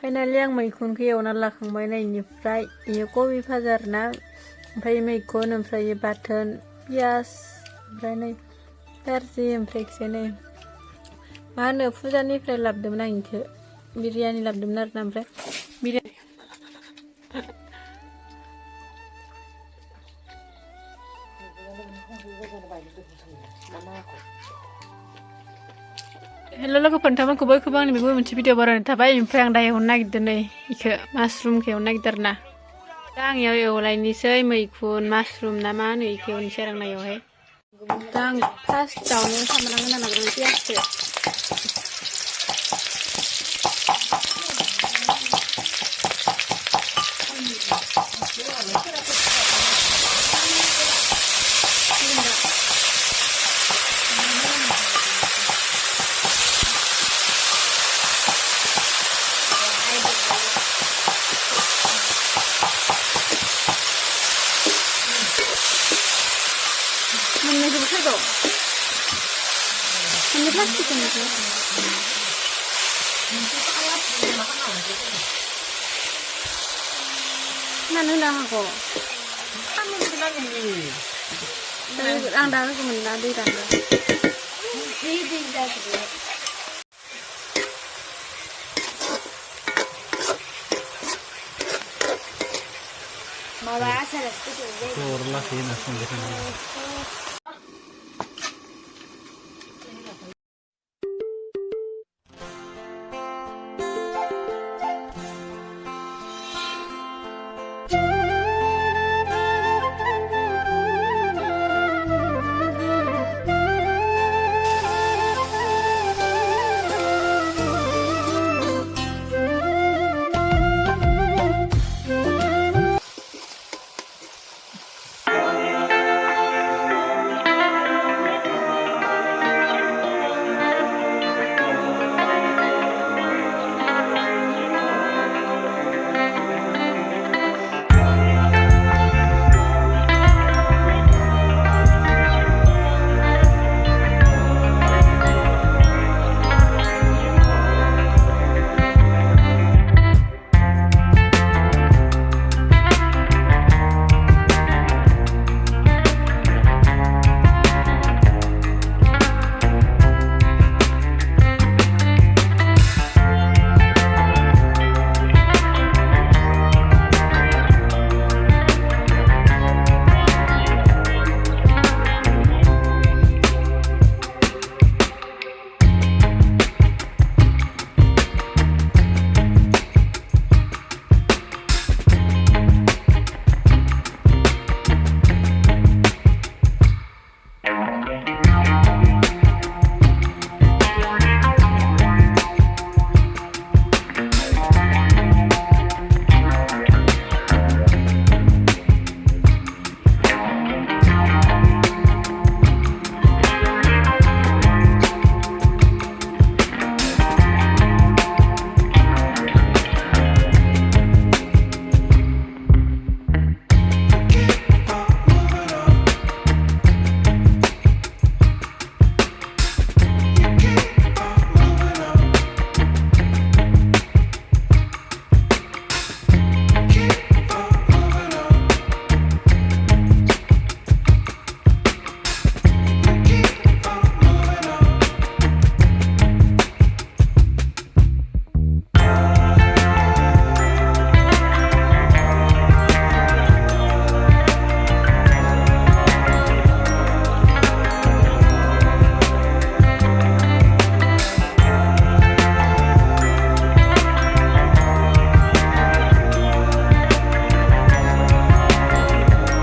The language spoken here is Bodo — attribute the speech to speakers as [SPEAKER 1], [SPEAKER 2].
[SPEAKER 1] फाइनालि आं मैखुनखौ एवना लाखांबाय नायनिफ्राय इयो कबि भाजा आरोना ओमफ्राय मैखुन ओमफ्राय बाथोन पियास ओमफ्राय नै गारजि ओमफ्राय नै मा होनो फुजानिफ्राय लाबोदोंमोन आं इखो बिरियानि लाबोदोंमोन आरोना ओमफ्राय बिरियानि हेल' लोगोफोर नोंथांमोनखौ बयखौबो आंनि बेबो मोनसे भिडिअ बरायनाय थाबाय ओमफ्राय आं दा एवनो नागिरदों नै इखो मासरुमखौ एवनो नागिरदों आरोना दा आं इयाव एवलायनोसै मैखुन मासरुम ना मा होनो इखो एवनोसै आरो आं इयावहाय दा आं फार्स्टआवनो सामब्राम होना लाग्रोबाय पियासखौ मोननैखौबो खायदो मोननै प्लास्टिक मोननैखौ मानो होनो आंखौ आं दा होगौमोन ना दै रानदों माबा आसारा